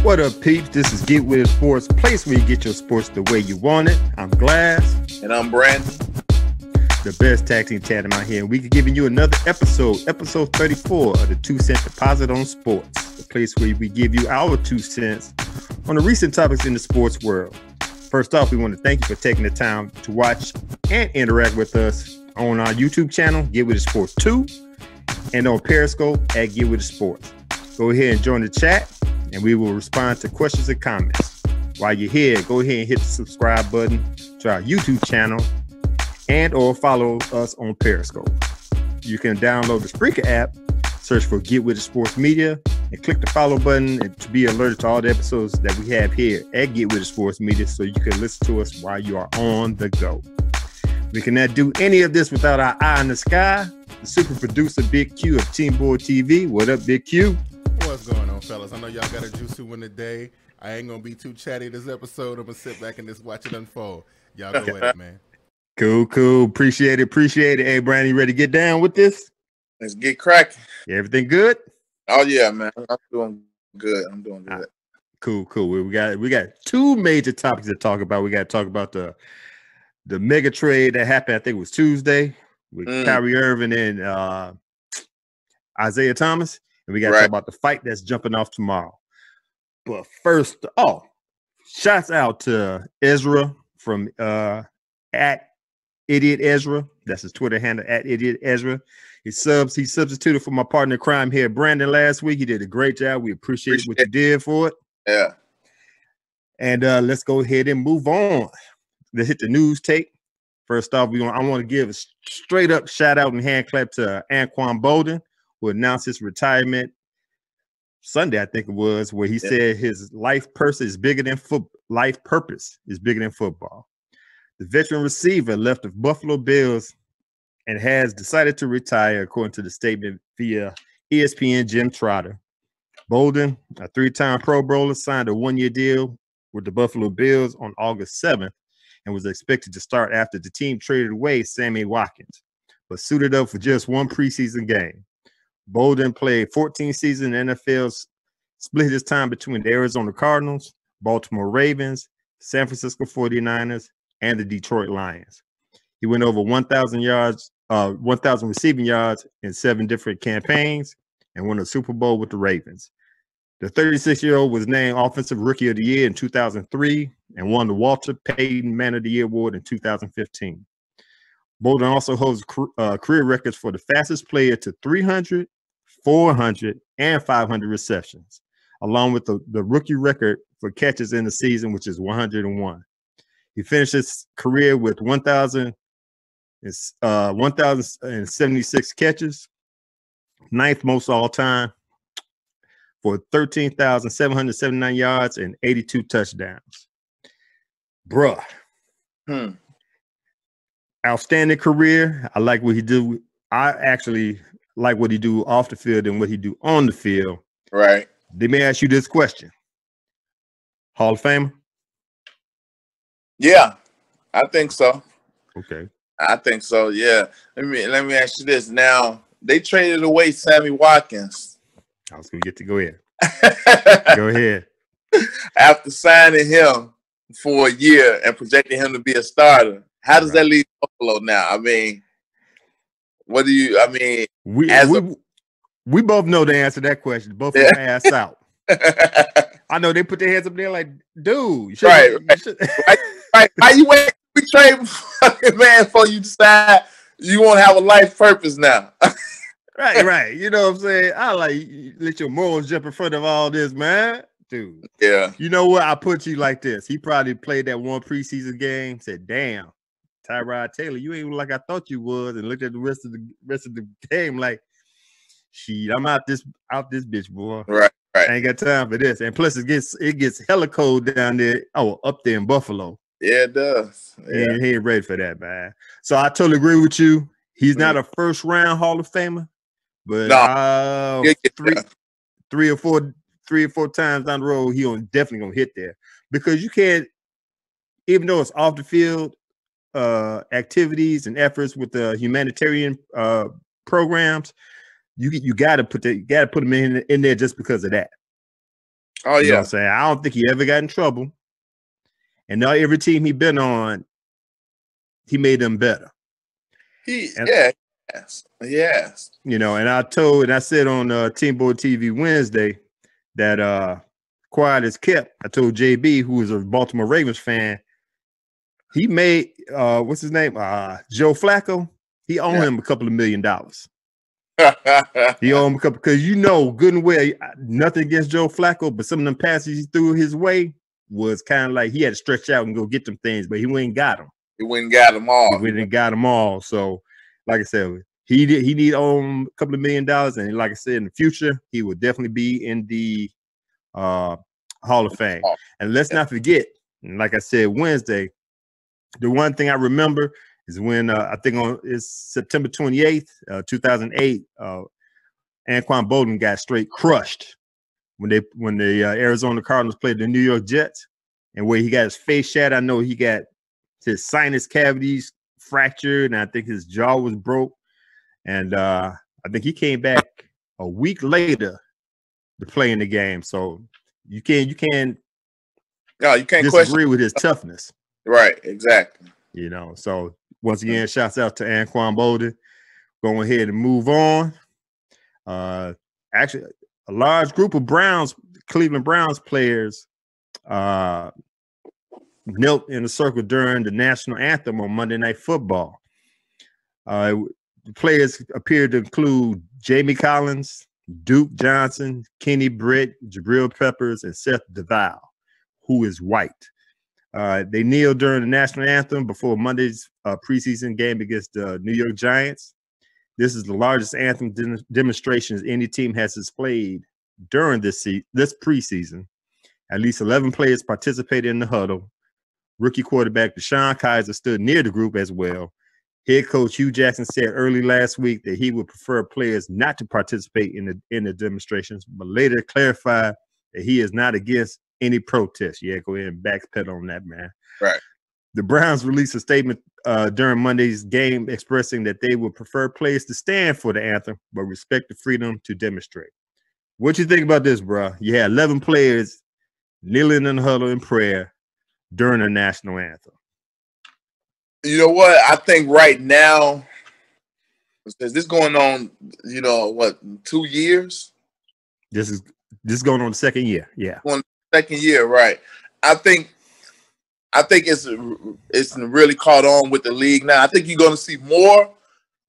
What up, peeps? This is Get With It Sports, place where you get your sports the way you want it. I'm Glass. And I'm Brandon. The best tag team tandem out here. And we're giving you another episode 34 of the 2 Cent Deposit on Sports, the place where we give you our 2 cents on the recent topics in the sports world. First off, we want to thank you for taking the time to watch and interact with us on our YouTube channel, Get With It Sports 2, and on Periscope at Get With It Sports. Go ahead and join the chat, and we will respond to questions and comments. While you're here, go ahead and hit the subscribe button to our YouTube channel and or follow us on Periscope. You can download the Spreaker app, search for Get With It Sports Media, and click the follow button to be alerted to all the episodes that we have here at Get With It Sports Media so you can listen to us while you are on the go. We cannot do any of this without our eye in the sky, the super producer Big Q of Team Board TV. What up, Big Q? What's going on, fellas? I know y'all got a juicy one today. I ain't gonna be too chatty this episode. I'm gonna sit back and just watch it unfold. Y'all go with it, man. Cool. Appreciate it. Hey, Brandon, you ready to get down with this? Let's get cracking. Everything good? Oh yeah, man. I'm doing good. Cool. We got two major topics to talk about. We got to talk about the mega trade that happened. I think it was Tuesday with Kyrie Irving and Isaiah Thomas. And we got to talk about the fight that's jumping off tomorrow. But first, shouts out to Ezra from at Idiot Ezra. That's his Twitter handle, at Idiot Ezra. He substituted for my partner in crime here, Brandon, last week. He did a great job. We appreciate what you did for it. Yeah. And let's go ahead and move on. Let's hit the news tape. First off, I want to give a straight up shout out and hand clap to Anquan Boldin, who announced his retirement Sunday, I think it was, where he said his life purpose is bigger than football. The veteran receiver left the Buffalo Bills and has decided to retire, according to the statement via ESPN Jim Trotter. Boldin, a 3-time Pro Bowler, signed a 1-year deal with the Buffalo Bills on August 7th and was expected to start after the team traded away Sammy Watkins, but suited up for just one preseason game. Boldin played 14 seasons in the NFL, split his time between the Arizona Cardinals, Baltimore Ravens, San Francisco 49ers, and the Detroit Lions. He went over 1,000 receiving yards in 7 different campaigns and won a Super Bowl with the Ravens. The 36-year-old was named Offensive Rookie of the Year in 2003 and won the Walter Payton Man of the Year award in 2015. Boldin also holds career records for the fastest player to 300, 400, and 500 receptions, along with the rookie record for catches in the season, which is 101. He finished his career with 1,076 catches, 9th most all time, for 13,779 yards and 82 touchdowns. Bruh. Outstanding career. I like what he do. I actually like what he do off the field and what he do on the field. Right. They may ask you this question. Hall of Famer? Yeah, I think so. Okay. I think so, yeah. Let me ask you this. Now, they traded away Sammy Watkins. I was going to get to go ahead. Go ahead. After signing him for a year and projecting him to be a starter. How does that leave Buffalo now? I mean, we both know the answer to that question. Both of them ass out. I know they put their hands up there like, dude. Right. Why you wait? We trade fucking man before you decide you want to have a life purpose now. Right. You know what I'm saying? I like let your morals jump in front of all this, man. Dude. Yeah. You know what? I put you like this. He probably played that one preseason game, said, damn, Tyrod Taylor, you ain't like I thought you was, and looked at the rest of the game like, shit, I'm out this bitch, boy. Right. I ain't got time for this. And plus it gets hella cold down there. Oh, up there in Buffalo. Yeah, it does. Yeah. He ain't ready for that, man. So I totally agree with you. He's not a first round Hall of Famer, but three or four times down the road, he definitely gonna hit there, because you can't, even though it's off the field activities and efforts with the humanitarian programs, you got to put them in there just because of that. Oh, you yeah. know what I'm saying? I don't think he ever got in trouble, and now every team he been on, he made them better. Yes. You know, and I said on Team Boy TV Wednesday that quiet as kept. I told JB, who is a Baltimore Ravens fan, he made what's his name? Joe Flacco. He owed him a couple of $1 million. He owed him a couple, because good and well, nothing against Joe Flacco, but some of them passes he threw his way was kind of like he had to stretch out and go get them things, but he went and got them. He went and got them all. He went and got them all. So, like I said, he need own a couple of $1 million, and like I said, in the future, he will definitely be in the Hall of Fame. And let's not forget, like I said Wednesday, the one thing I remember is when I think it's September 28th, 2008, Anquan Boldin got straight crushed when the Arizona Cardinals played the New York Jets, and where he got his face shattered. I know he got his sinus cavities fractured, and I think his jaw was broke. And I think he came back a week later to play in the game. So you can't disagree with his toughness. Right, exactly. You know, so once again, shouts out to Anquan Boldin. Going ahead and move on. Actually, a large group of Cleveland Browns players knelt in a circle during the national anthem on Monday Night Football. The players appeared to include Jamie Collins, Duke Johnson, Kenny Britt, Jabril Peppers, and Seth DeVal, who is white. They kneeled during the national anthem before Monday's preseason game against the New York Giants. This is the largest anthem demonstrations any team has displayed during this preseason. At least 11 players participated in the huddle. Rookie quarterback Deshaun Kaiser stood near the group as well. Head coach Hugh Jackson said early last week that he would prefer players not to participate in the demonstrations, but later clarified that he is not against any protest. Yeah, go ahead and backpedal on that, man. Right. The Browns released a statement during Monday's game expressing that they would prefer players to stand for the anthem, but respect the freedom to demonstrate. What you think about this, bro? You had 11 players kneeling in the huddle in prayer during the national anthem. You know what? I think right now, is this going on, 2 years? This is going on the second year. Yeah. On the second year, right. I think it's really caught on with the league now. I think you're going to see more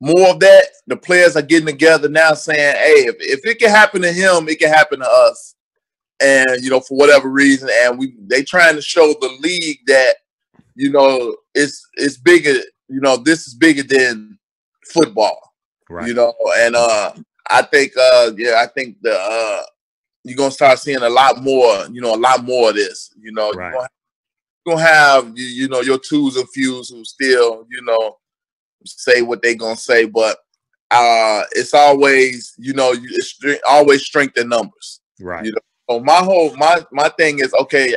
of that. The players are getting together now saying, hey, if it can happen to him, it can happen to us. And, for whatever reason, and they trying to show the league that, it's bigger, this is bigger than football, right. And I think you're going to start seeing a lot more of this, right. You're going to have, your twos and fews who still, say what they're going to say, but it's always, it's always strength in numbers. Right. So my thing is, okay,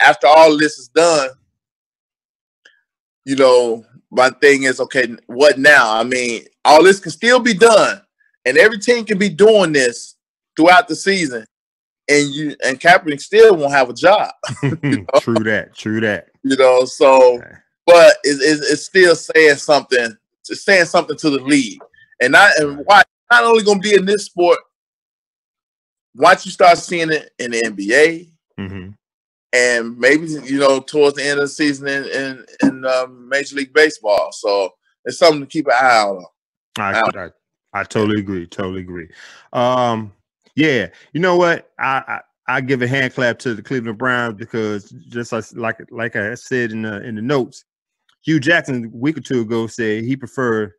after all this is done, my thing is, okay, what now? I mean, all this can still be done, and every team can be doing this throughout the season, and Kaepernick still won't have a job. True that. So, okay. But it's still saying something. It's saying something to the league, and why not only going to be in this sport. Once you start seeing it in the NBA, and maybe towards the end of the season in Major League Baseball, so it's something to keep an eye out on. I totally agree. Yeah, you know what? I give a hand clap to the Cleveland Browns because just like I said in the notes, Hugh Jackson a week or two ago said he preferred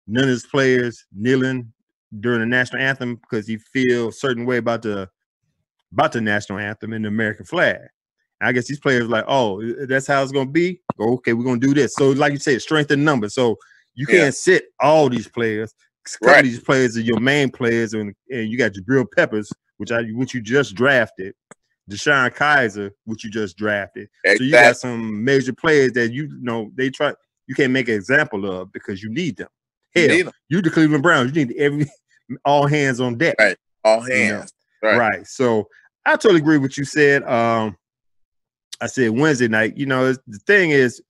none of his players kneeling during the national anthem because he feels a certain way about the national anthem and the American flag. And I guess these players are like, oh, that's how it's going to be? Okay, we're going to do this. So like you said, strength in numbers. So you can't sit all these players. A couple of these players are your main players, and you got Jabril Peppers, which you just drafted, Deshaun Kaiser, which you just drafted. Exactly. So you got some major players that you can't make an example of because you need them. Hell, you the Cleveland Browns, you need all hands on deck. Right. All hands. Right. So I totally agree with what you said. I said Wednesday night. The thing is,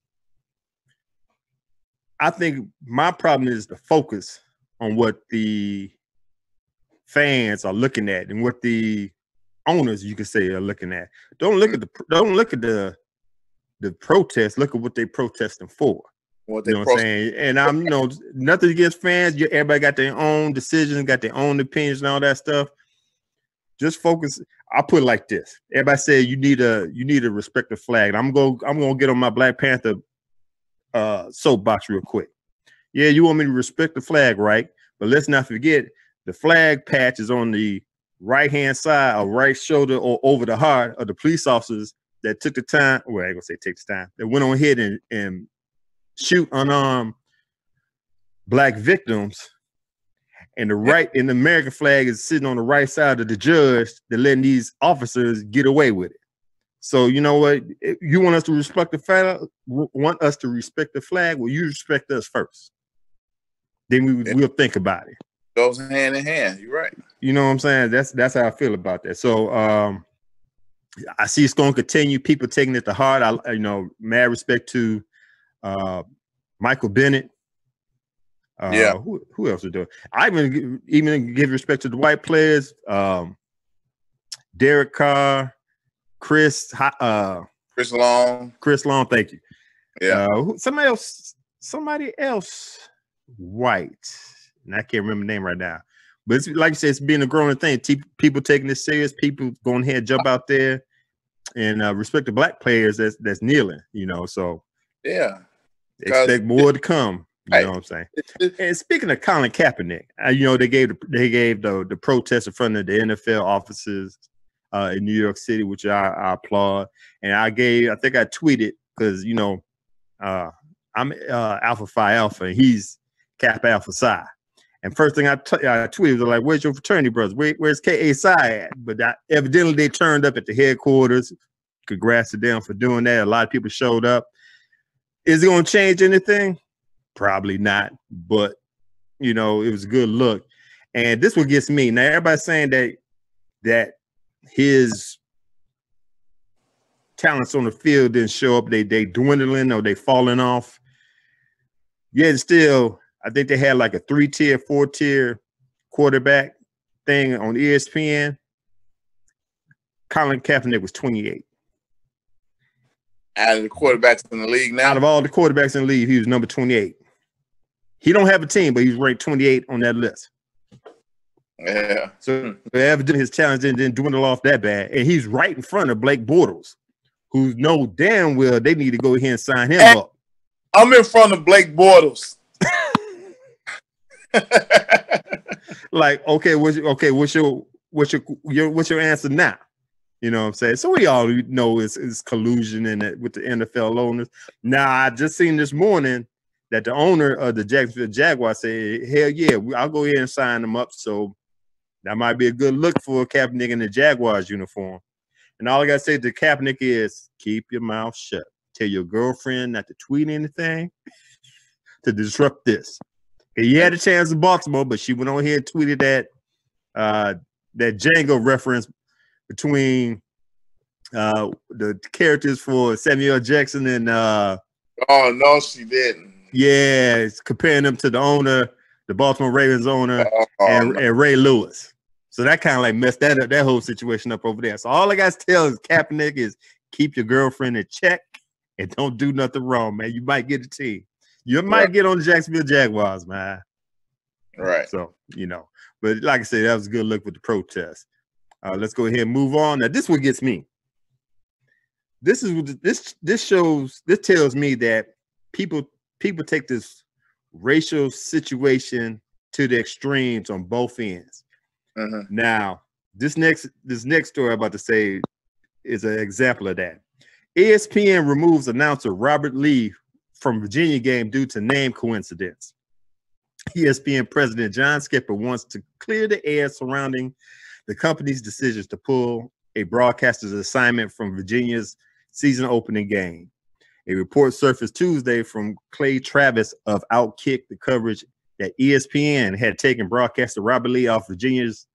I think my problem is the focus on what the fans are looking at and what the owners, you could say, are looking at. Don't look at the protest. Look at what they're protesting for. What I'm saying? And I'm nothing against fans. Everybody got their own decisions, got their own opinions, and all that stuff. Just focus. I put it like this. Everybody said you need to respect the flag. I'm gonna get on my Black Panther soapbox real quick. Yeah, you want me to respect the flag, right? But let's not forget the flag patch is on the right-hand side or right shoulder or over the heart of the police officers that took the time. Well, I ain't gonna say take the time. That went on ahead and shoot unarmed Black victims. And the American flag is sitting on the right side of the judge that letting these officers get away with it. So you know what? You want us to respect the flag? Want us to respect the flag? Well, you respect us first. Then we'll think about it. Goes hand in hand. You're right. You know what I'm saying? That's how I feel about that. So I see it's going to continue. People taking it to heart. Mad respect to Michael Bennett. Who else is doing? I even give respect to the white players. Derek Carr, Chris Long. Thank you. Yeah. Somebody else white. And I can't remember the name right now. But it's, like you said, it's being a growing thing. People taking this serious. People going ahead, jump out there, and respect the Black players that's kneeling. So yeah, expect more to come. You know what I'm saying? And speaking of Colin Kaepernick, they gave the protest in front of the NFL offices in New York City, which I applaud. And I think I tweeted because I'm Alpha Phi Alpha, and he's Kappa Alpha Psi. And first thing I tweeted was like, "Where's your fraternity brothers? Where's KA Psi at?" But evidently they turned up at the headquarters. Congrats to them for doing that. A lot of people showed up. Is it going to change anything? Probably not, but it was a good look. And this one gets me. Now everybody's saying that his talents on the field didn't show up. They dwindling or they falling off. Yet still, I think they had like a 3-tier, 4-tier quarterback thing on ESPN. Colin Kaepernick was 28. Out of the quarterbacks in the league now? Out of all the quarterbacks in the league, he was number 28. He don't have a team, but he's ranked 28 on that list. Yeah. So evidently his talents didn't dwindle off that bad. And he's right in front of Blake Bortles, who know damn well they need to go ahead and sign him up. I'm in front of Blake Bortles. Like, what's your answer now? You know what I'm saying? So we all know it's collusion with the NFL owners. Now, I just seen this morning that the owner of the Jacksonville Jaguars said, hell yeah, I'll go ahead and sign them up. So that might be a good look for Kaepernick in the Jaguars uniform. And all I got to say to Kaepernick is keep your mouth shut. Tell your girlfriend not to tweet anything to disrupt this. He had a chance in Baltimore, but she went on here and tweeted that Django reference between the characters for Samuel Jackson and oh no, she didn't. Yeah, it's comparing them to the owner, the Baltimore Ravens owner, and Ray Lewis. So that kind of like messed that whole situation up over there. So all I got to tell is Kaepernick is keep your girlfriend in check and don't do nothing wrong, man. You might get a team. You might get on the Jacksonville Jaguars, man. Right. So, but like I said, that was a good look with the protest. Let's go ahead and move on. Now, this one gets me. This tells me that people take this racial situation to the extremes on both ends. Mm-hmm. Now, this next story I'm about to say is an example of that. ESPN removes announcer Robert Lee from Virginia game due to name coincidence. ESPN president John Skipper wants to clear the air surrounding the company's decisions to pull a broadcaster's assignment from Virginia's season opening game. A report surfaced Tuesday from Clay Travis of Outkick the coverage that ESPN had taken broadcaster Robert Lee off Virginia's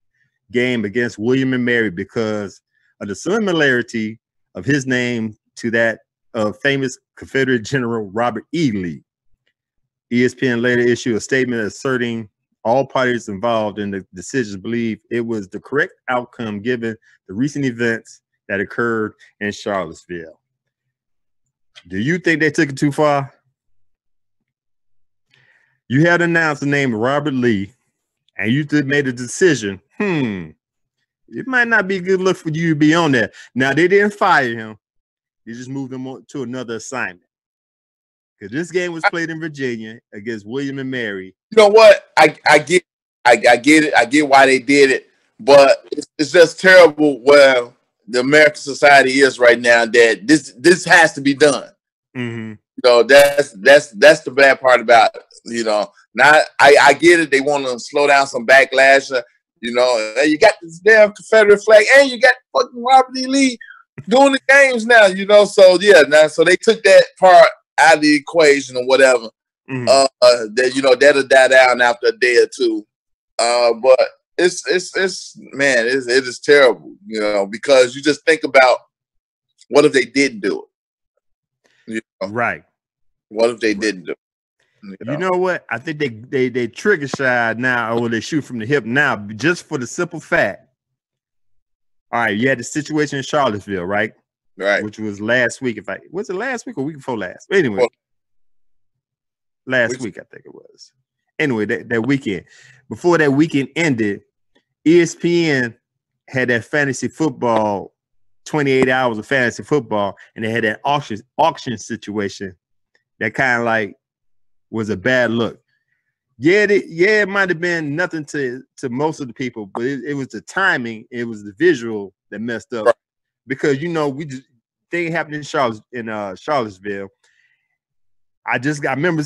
game against William and Mary because of the similarity of his name to that of famous Confederate General Robert E. Lee. ESPN later issued a statement asserting all parties involved in the decision believe it was the correct outcome given the recent events that occurred in Charlottesville. Do you think they took it too far? You had announced the name of Robert Lee, and you made a decision. It might not be a good look for you to be on there. Now, they didn't fire him. They just moved him on to another assignment. Because this game was played in Virginia against William and Mary. You know what? I get it. I get why they did it. But it's just terrible where the American society is right now that this has to be done. Mm-hmm. You know, that's the bad part about it. You know, now I get it. They want to slow down some backlash. You know, you got this damn Confederate flag, and you got fucking Robert E. Lee doing the games now. You know, so yeah, now so they took that part out of the equation or whatever. Mm-hmm. That you know that'll die down after a day or two. But it is terrible. You know, because you just think about what if they didn't do it. You know? Right. What if they didn't do it? You know what? I think they trigger shy now, or they shoot from the hip now, just for the simple fact. All right, you had the situation in Charlottesville, right? Right. Which was last week. Was it last week or week before last? Anyway, last week I think it was. Anyway, that weekend. Before that weekend ended, ESPN had that fantasy football, 28 hours of fantasy football, and they had that auction situation that kind of like was a bad look. Yeah, it might have been nothing to most of the people, but it was the timing, it was the visual that messed up. Right. Because you know, thing happened in Charlottesville. I remember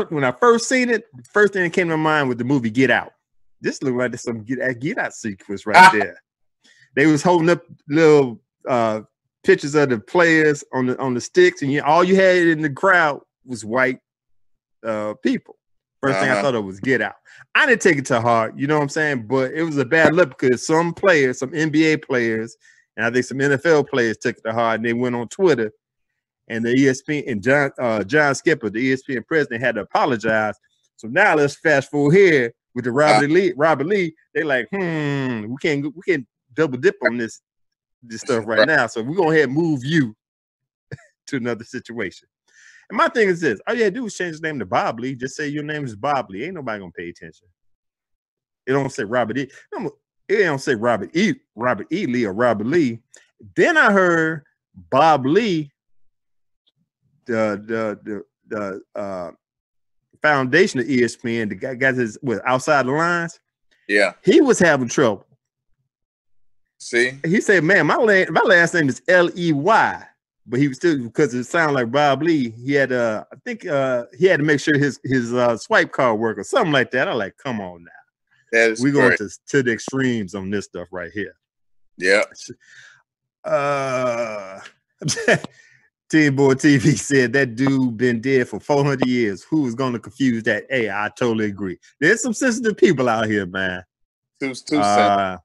when I first seen it, the first thing that came to my mind was the movie Get Out. This looked like some Get Out sequence right there. They was holding up little pictures of the players on the sticks, and all you had in the crowd was white people. First thing I thought of was Get Out. I didn't take it to heart, you know what I'm saying? But it was a bad look because some players, some NBA players, and I think some NFL players took it to heart, and they went on Twitter, and the ESPN and John Skipper, the ESPN president, had to apologize. So now let's fast forward here with the Robert Lee. They like, we can't double dip on this stuff right now. So we're gonna ahead and move you to another situation. And my thing is this: all you had to do is change his name to Bob Lee. Just say your name is Bob Lee. Ain't nobody gonna pay attention. It don't say Robert E. It don't say Robert E. Lee or Robert Lee. Then I heard Bob Lee, the foundation of ESPN, the guy got his outside the lines. Yeah, he was having trouble. See, he said, "Man, my last name is Ley." But he was still, because it sounded like Bob Lee, he had I think he had to make sure his swipe card worked or something like that. I'm like, come on now. We're going to the extremes on this stuff right here. Yeah. Team Boy TV said that dude been dead for 400 years. Who was going to confuse that? Hey, I totally agree. There's some sensitive people out here, man. Too sensitive.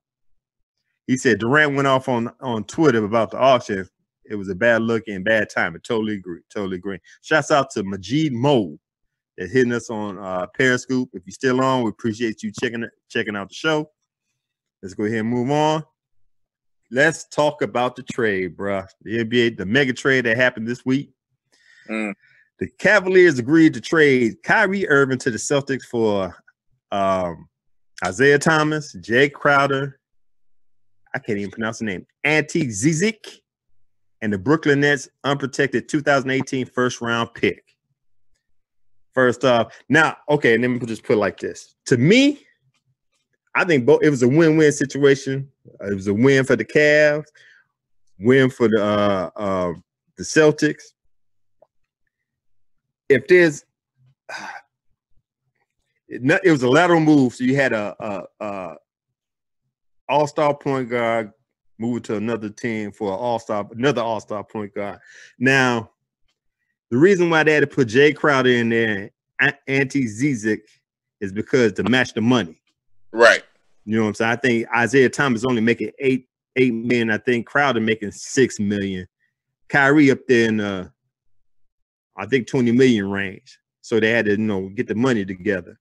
He said Durant went off on Twitter about the auction. It was a bad look and bad timing. Totally agree. Shouts out to Majid Mo that's hitting us on Periscope. If you're still on, we appreciate you checking out the show. Let's go ahead and move on. Let's talk about the trade, bro. The NBA, the mega trade that happened this week. The Cavaliers agreed to trade Kyrie Irving to the Celtics for Isaiah Thomas, Jay Crowder. I can't even pronounce the name. Ante Zizic. And the Brooklyn Nets unprotected 2018 first round pick. First off, now, okay, and then we just put it like this. To me, I think it was a win-win situation. It was a win for the Cavs, win for the Celtics. If there's, it was a lateral move, so you had a all-star point guard, moving to another team for another all-star point guard. Now, the reason why they had to put Jay Crowder in there, Ante Zizic, is because to match the money. Right. You know what I'm saying? I think Isaiah Thomas only making $8 million. I think Crowder making $6 million. Kyrie up there in I think 20 million range. So they had to, get the money together.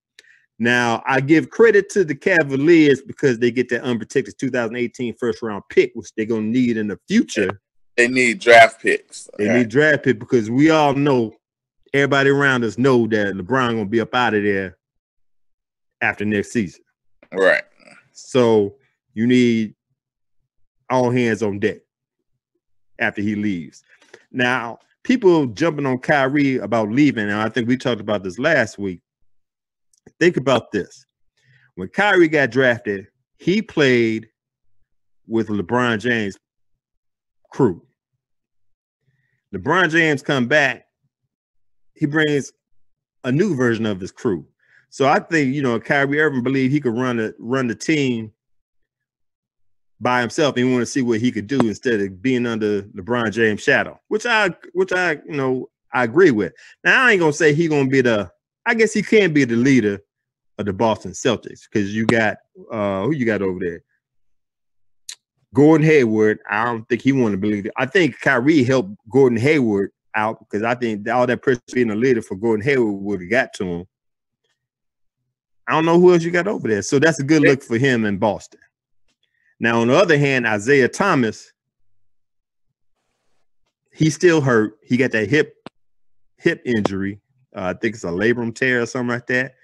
Now, I give credit to the Cavaliers because they get that unprotected 2018 first-round pick, which they're going to need in the future. They need draft picks. They need draft picks because we all know, everybody around us know that LeBron going to be up out of there after next season. Right. So you need all hands on deck after he leaves. Now, people jumping on Kyrie about leaving, and I think we talked about this last week. Think about this. When Kyrie got drafted, he played with LeBron James' crew. LeBron James come back, he brings a new version of his crew. So I think, Kyrie Irving believed he could run the team by himself and want to see what he could do instead of being under LeBron James' shadow, which I agree with. Now I ain't gonna say he gonna be I guess he can be the leader of the Boston Celtics because you got who you got over there? Gordon Hayward. I don't think he want to believe it. I think Kyrie helped Gordon Hayward out because I think all that pressure being a leader for Gordon Hayward would have got to him. I don't know who else you got over there. So that's a good look for him in Boston. Now, on the other hand, Isaiah Thomas, he's still hurt. He got that hip injury. I think it's a labrum tear or something like that.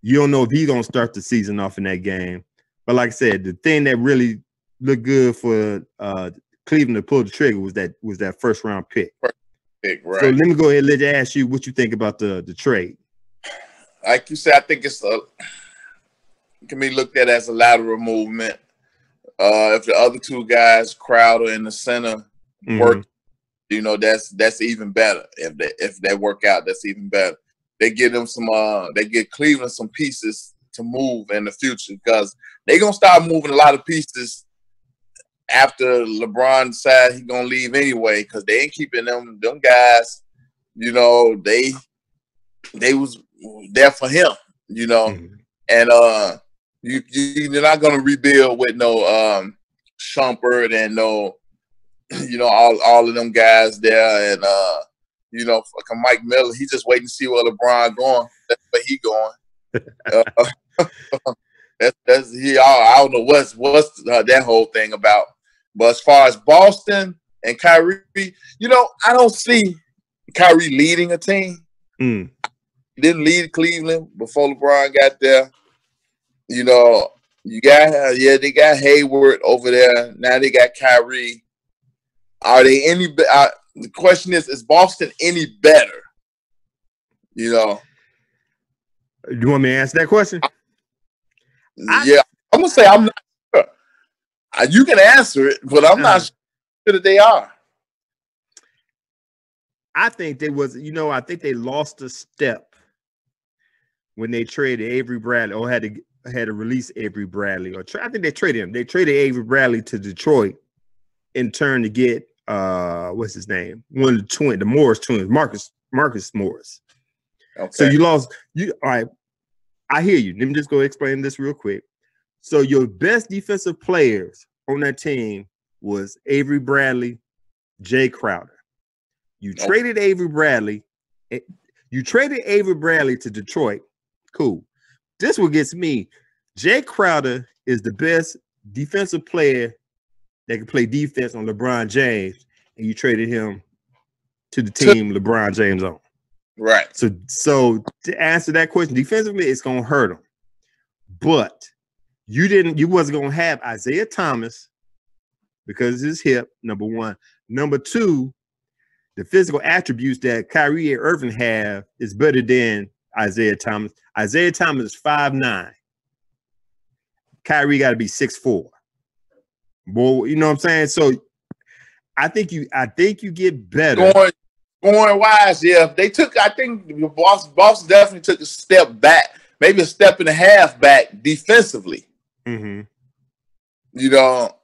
You don't know if he's going to start the season off in that game. But like I said, the thing that really looked good for Cleveland to pull the trigger was that first round pick. Right. So let me go ahead and let you ask you what you think about the trade. Like you said, I think it can be looked at as a lateral movement. If the other two guys, Crowder in the center, work, that's even better. If they work out, that's even better. They give them they get Cleveland some pieces to move in the future because they're gonna start moving a lot of pieces after LeBron decides he's gonna leave anyway, because they ain't keeping them guys, they was there for him, and you're not gonna rebuild with no Shumpert and no all of them guys there, and fucking Mike Miller. He just waiting to see where LeBron going. That's where he going. That's he. I don't know what's that whole thing about. But as far as Boston and Kyrie, I don't see Kyrie leading a team. He didn't lead Cleveland before LeBron got there. They got Hayward over there. Now they got Kyrie. Are they any? The question is Boston any better? You want me to answer that question? I'm gonna say I'm not sure. You can answer it, but I'm not sure that they are. I think I think they lost a step when they traded Avery Bradley or had to release Avery Bradley. I think they traded him. They traded Avery Bradley to Detroit in turn to get what's his name? One of the Morris twins, Marcus Morris. Okay. So you lost. All right. I hear you. Let me just go explain this real quick. So your best defensive players on that team was Avery Bradley, Jay Crowder. You traded Avery Bradley. You traded Avery Bradley to Detroit. Cool. This what gets me. Jay Crowder is the best defensive player that can play defense on LeBron James, and you traded him to the team LeBron James on. Right. So to answer that question, defensively, it's gonna hurt him. But you wasn't gonna have Isaiah Thomas because of his hip, number one. Number two, the physical attributes that Kyrie and Irving have is better than Isaiah Thomas. Isaiah Thomas is 5'9". Kyrie got to be 6'4". Boy, you know what I'm saying? So I think you get better. Going wise, yeah. I think Boston definitely took a step back, maybe a step and a half back defensively. Mm-hmm. You know,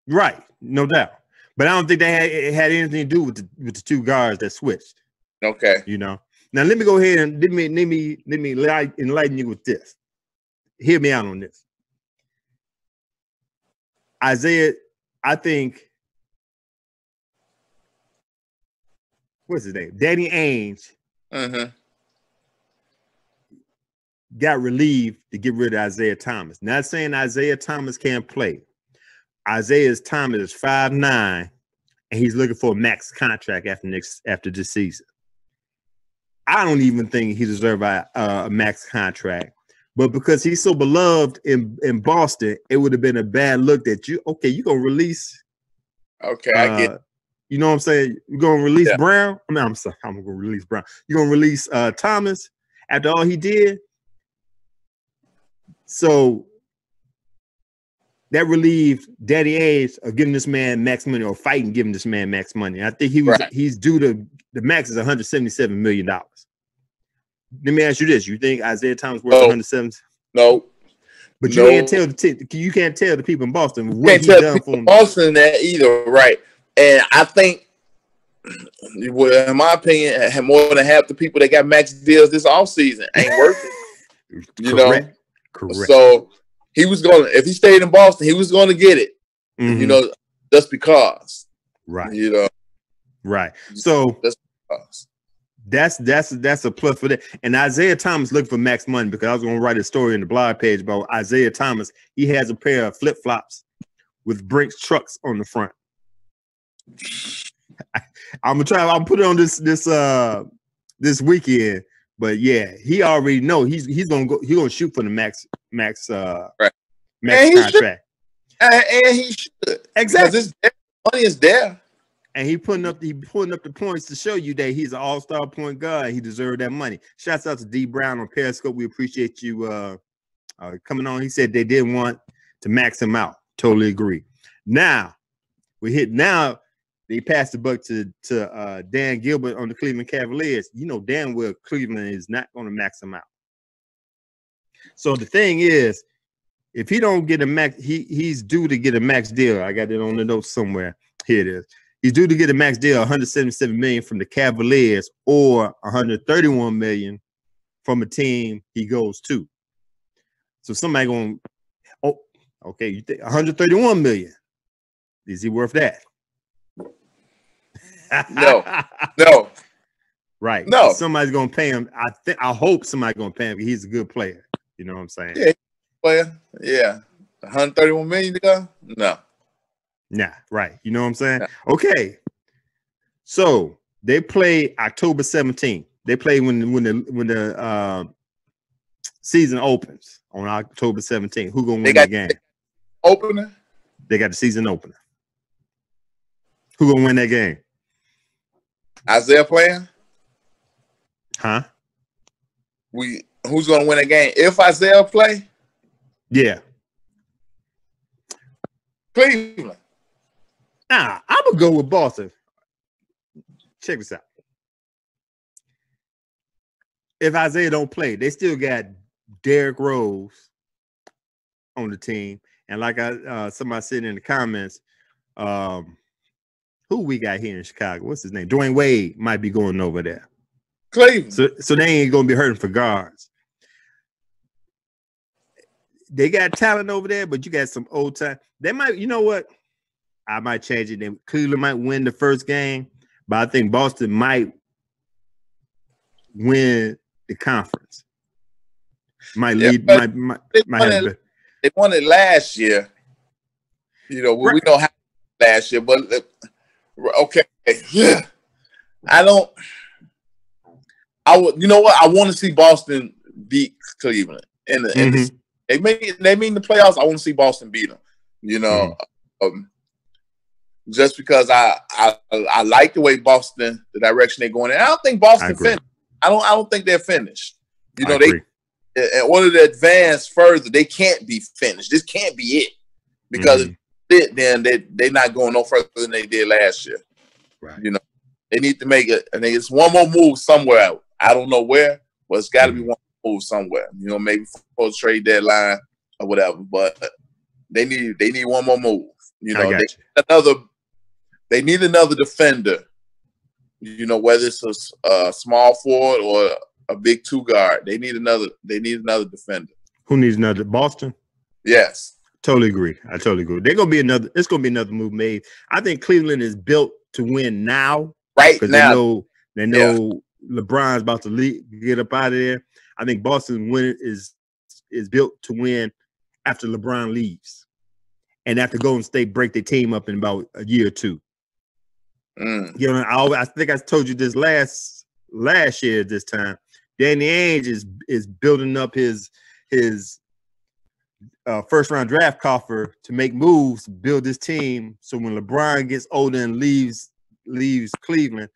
right? No doubt. But I don't think it had anything to do with the two guards that switched. Okay. You know. Now let me go ahead and let me enlighten you with this. Hear me out on this. Isaiah, I think, what's his name? Danny Ainge got relieved to get rid of Isaiah Thomas. Not saying Isaiah Thomas can't play. Isaiah Thomas is 5'9", and he's looking for a max contract after this season. I don't even think he deserves a max contract. But because he's so beloved in Boston, it would have been a bad look that you're going to release. Okay, I get. You know what I'm saying? You're going to release Brown? I mean, I'm sorry, I'm going to release Brown. You're going to release Thomas after all he did? So that relieved Daddy Ainge of giving this man max money or fighting giving this man max money. I think he's due to the max is $177 million. Let me ask you this: you think Isaiah Thomas worth 170? No, but you can't tell the people in Boston what he's done for them. Boston that either, right? And I think, in my opinion, more than half the people that got max deals this offseason ain't worth it. You know, correct. So he was going to, if he stayed in Boston, he was going to get it. You know, just because, right? You know, right. So just because. That's a plus for that. And Isaiah Thomas looking for max money because I was going to write a story in the blog page about Isaiah Thomas. He has a pair of flip flops with Brinks trucks on the front. I'm put it on this weekend, but yeah, he already know he's gonna shoot for the max contract. And he should, exactly. Because money is there. And he putting up the points to show you that he's an all-star point guard. He deserved that money. Shouts out to D Brown on Periscope. We appreciate you coming on. He said they didn't want to max him out. Totally agree. Now they passed the buck to Dan Gilbert on the Cleveland Cavaliers. You know damn well Cleveland is not going to max him out. So the thing is, if he don't get a max, he's due to get a max deal. I got it on the notes somewhere. Here it is. He's due to get a max deal, $177 million from the Cavaliers, or $131 million from a team he goes to. So somebody going, oh, okay, you think $131 million? Is he worth that? No. Right. No. So somebody's gonna pay him. I hope somebody's gonna pay him because he's a good player. You know what I'm saying? Yeah, player. Yeah. $131 million to go? No. Nah, right. You know what I'm saying? No. Okay. So they play October 17th. They play when the season opens on October 17th. Who gonna win that game? Opener? They got the season opener. Who gonna win that game? Isaiah playing? Huh? Who's gonna win a game? If Isaiah play? Yeah. Cleveland. Nah, I'm gonna go with Boston. Check this out. If Isaiah don't play, they still got Derrick Rose on the team. And like somebody said in the comments, who we got here in Chicago? What's his name? Dwayne Wade might be going over there. Cleveland. So they ain't gonna be hurting for guards. They got talent over there, but you got some old time. They might, you know what? I might change it. Then Cleveland might win the first game, but I think Boston might win the conference. Might lead. They won it last year. You know, we don't have last year, but okay. Yeah, you know what? I want to see Boston beat Cleveland, and they mean the playoffs. I want to see Boston beat them. You know, just because I like the way Boston, the direction they're going in. I don't think Boston finished. I don't think they're finished. You know, they in order to advance further, they can't be finished. This can't be it because then they're not going no further than they did last year. Right. You know, they need to make it. I think it's one more move somewhere out. I don't know where, but it's got to be one move somewhere. You know, maybe for the trade deadline or whatever. But They need one more move. You I know, got you. They need another defender. You know, whether it's a small forward or a big two guard, they need another defender. Who needs another? Boston? Yes. Totally agree. I totally agree. It's gonna be another move made. I think Cleveland is built to win now. Right because now. they know LeBron's about to get up out of there. I think Boston is built to win after LeBron leaves. And after Golden State break their team up in about a year or two. You know, I think I told you this last year at this time. Danny Ainge is building up his first round draft coffer to make moves, build this team. So when LeBron gets older and leaves Cleveland,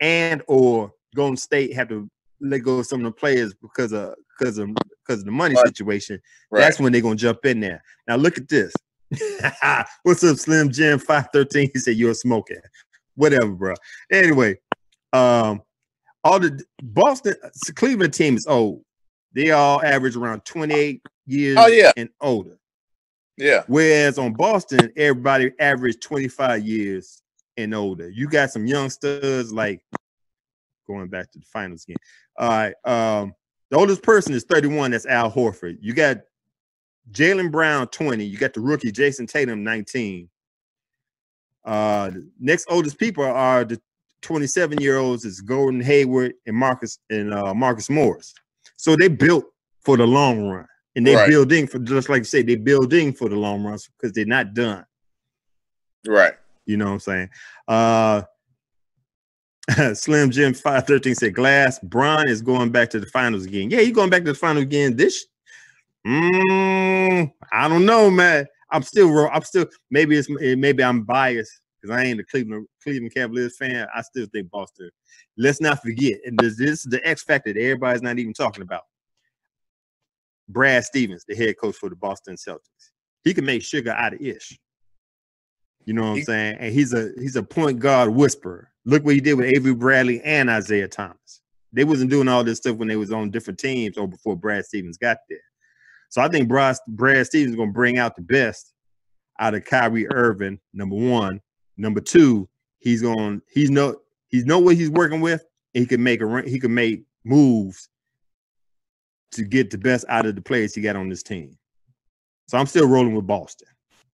and or Golden State have to let go of some of the players because of the money situation, that's when they're gonna jump in there. Now look at this. What's up, Slim Jim 513? He said you're smoking. Whatever, bro. Anyway, all the Cleveland team is old. They all average around 28 years and older. Yeah. Whereas on Boston, everybody averaged 25 years and older. You got some young studs like going back to the finals again. All right. The oldest person is 31. That's Al Horford. You got Jaylen Brown, 20. You got the rookie Jason Tatum, 19. The next oldest people are the 27-year-olds is Gordon Hayward and Marcus Morris. So they built for the long run, and they're building for, just like you say, they're building for the long run because they're not done. Right. You know what I'm saying? Slim Jim 513 said Glass Bron is going back to the finals again. Yeah, he's going back to the finals again. I don't know, man. I'm still maybe I'm biased because I ain't a Cleveland Cavaliers fan. I still think Boston. Let's not forget, and this is the X factor that everybody's not even talking about. Brad Stevens, the head coach for the Boston Celtics. He can make sugar out of ish. You know what I'm saying? And he's a point guard whisperer. Look what he did with Avery Bradley and Isaiah Thomas. They wasn't doing all this stuff when they was on different teams or before Brad Stevens got there. So I think Brad Stevens is going to bring out the best out of Kyrie Irving, number one. Number two, he know what he's working with. And he can make moves to get the best out of the players he got on this team. So I'm still rolling with Boston.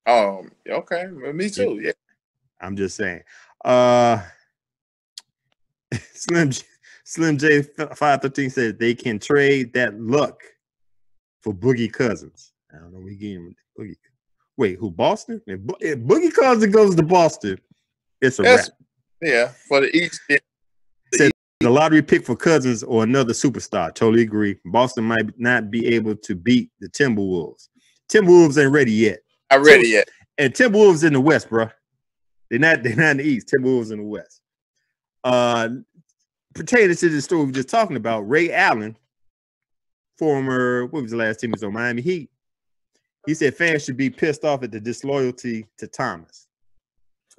Okay. Me too. Yeah. I'm just saying. Slim J 513 says they can trade that luck for Boogie Cousins. I don't know. We gave him Boogie. Wait, who? Boston? If Boogie Cousins goes to Boston, it's a wrap. Yeah, for the East. Said the lottery pick for Cousins or another superstar. Totally agree. Boston might not be able to beat the Timberwolves. Timberwolves ain't ready yet. Not ready yet. And Timberwolves in the West, bro. They're not in the East. Timberwolves in the West. Pertaining to the story we were just talking about, Ray Allen, former, what was the last team? He was on Miami Heat. He said fans should be pissed off at the disloyalty to Thomas.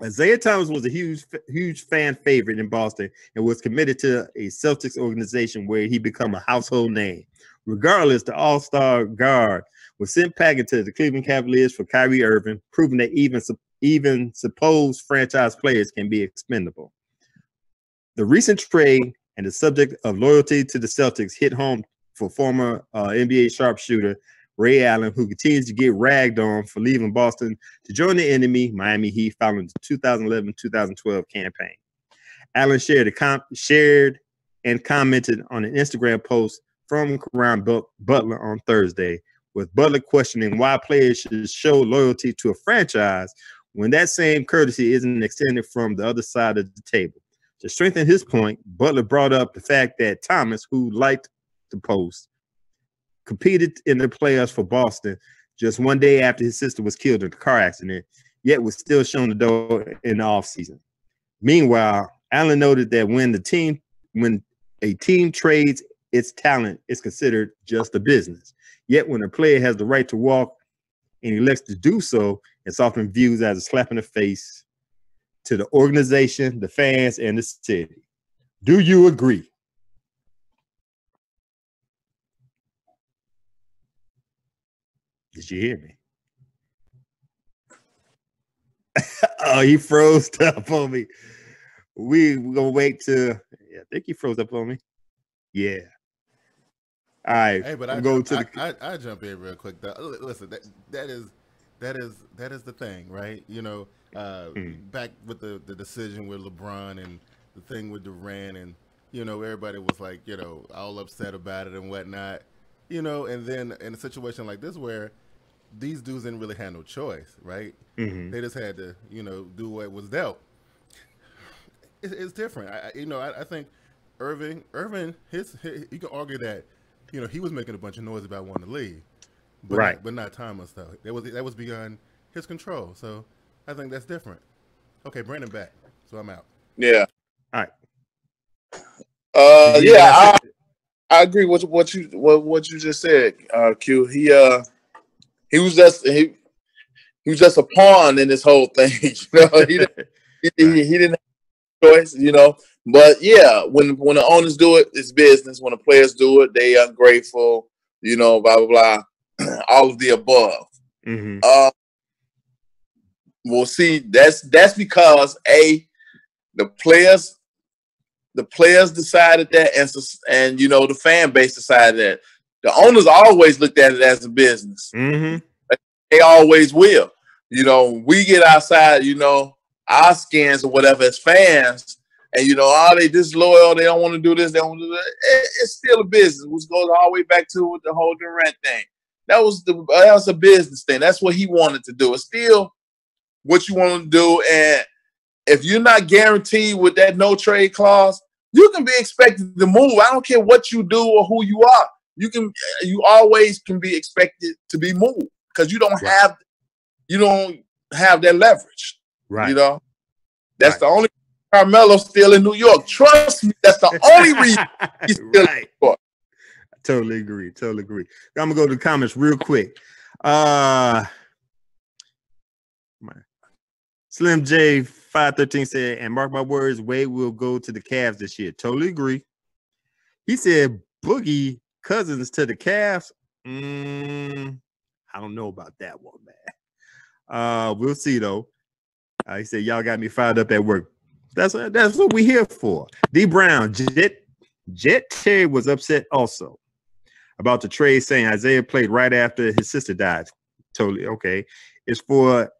Isaiah Thomas was a huge fan favorite in Boston and was committed to a Celtics organization where he became a household name. Regardless, the all-star guard was sent packing to the Cleveland Cavaliers for Kyrie Irving, proving that even supposed franchise players can be expendable. The recent trade and the subject of loyalty to the Celtics hit home for former NBA sharpshooter Ray Allen, who continues to get ragged on for leaving Boston to join the enemy, Miami Heat, following the 2011-2012 campaign. Allen shared and commented on an Instagram post from Caron Butler on Thursday, with Butler questioning why players should show loyalty to a franchise when that same courtesy isn't extended from the other side of the table. To strengthen his point, Butler brought up the fact that Thomas, who liked the post, competed in the playoffs for Boston just one day after his sister was killed in a car accident, yet was still shown the door in the offseason. Meanwhile, Allen noted that when a team trades its talent, it's considered just a business. Yet when a player has the right to walk and elects to do so, it's often viewed as a slap in the face to the organization, the fans, and the city. Do you agree? Did you hear me? Oh, he froze up on me. We're gonna wait till I think he froze up on me. Yeah. All right. Hey, but I'm I going jump, to the I jump in real quick. Listen, that is the thing, right? You know, back with the decision with LeBron and the thing with Durant, and you know, everybody was like, you know, all upset about it and whatnot. You know, and then in a situation like this where these dudes didn't really have no choice, right? They just had to, you know, do what was dealt. It's different. I think Irving, you can argue that, you know, he was making a bunch of noise about wanting to leave, but right, not time and stuff. That was beyond his control. So I think that's different. Okay, Brandon back. So I'm out. Yeah. all right. Yeah, I agree with what you just said, Q. He was just a pawn in this whole thing. You know, he didn't have a choice. You know, but yeah, when the owners do it, it's business. When the players do it, they ungrateful. You know, blah blah blah, all of the above. We'll see. That's because the players decided that, and you know, the fan base decided that. The owners always looked at it as a business. They always will. You know, we get outside, you know, our skins or whatever as fans, and you know, they disloyal, they don't want to do this, they don't want to do that. It's still a business, which goes all the way back to with the whole Durant thing. That was a business thing. That's what he wanted to do. It's still what you want to do, and if you're not guaranteed with that no trade clause, you can be expected to move. I don't care what you do or who you are. You always can be expected to be moved because you don't have that leverage. Right. You know, that's the only Carmelo's still in New York. Trust me, that's the only reason he's still in New York. Totally agree. I'm gonna go to the comments real quick. Slim J 513 said, and mark my words, Wade will go to the Cavs this year. Totally agree. He said Boogie Cousins to the Cavs. I don't know about that one, man. We'll see though. He said, y'all got me fired up at work. That's what we here for. D Brown, Jet Terry was upset also about the trade, saying Isaiah played right after his sister died. Totally okay. It's for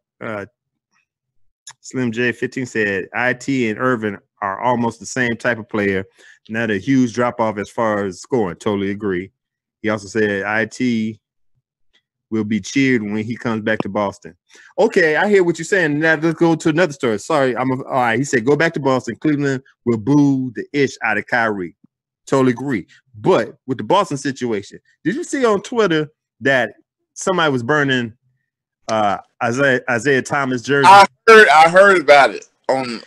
Slim J 15 said IT and Irving are almost the same type of player. Not a huge drop off as far as scoring. Totally agree. He also said IT will be cheered when he comes back to Boston. Okay, I hear what you're saying. Now let's go to another story. Sorry, all right. He said go back to Boston. Cleveland will boo the ish out of Kyrie. Totally agree. But with the Boston situation, did you see on Twitter that somebody was burning Isaiah Thomas jersey? I heard about it on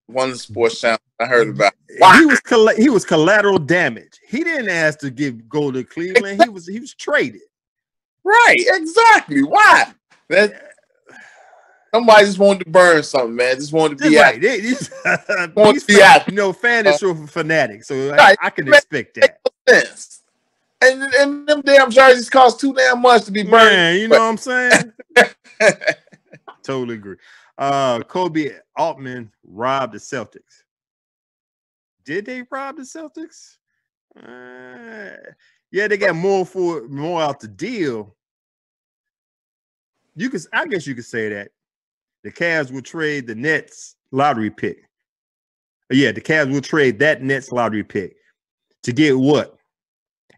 one of the sports channels. I heard about it. Wow. He was collateral damage. He didn't ask to go to Cleveland. He was traded. Right, exactly. Why? Somebody just wanted to burn something, man. Just wanted to be right. out. You know, fan is for fanatics, so right. I can expect that. Sense. And them damn jerseys cost too damn much to be burned. Man, you know what I'm saying? Totally agree. Kobe Altman robbed the Celtics. Did they rob the Celtics? Yeah, they got more out the deal. I guess you could say that the Cavs will trade the Nets lottery pick. Yeah, the Cavs will trade that Nets lottery pick to get what?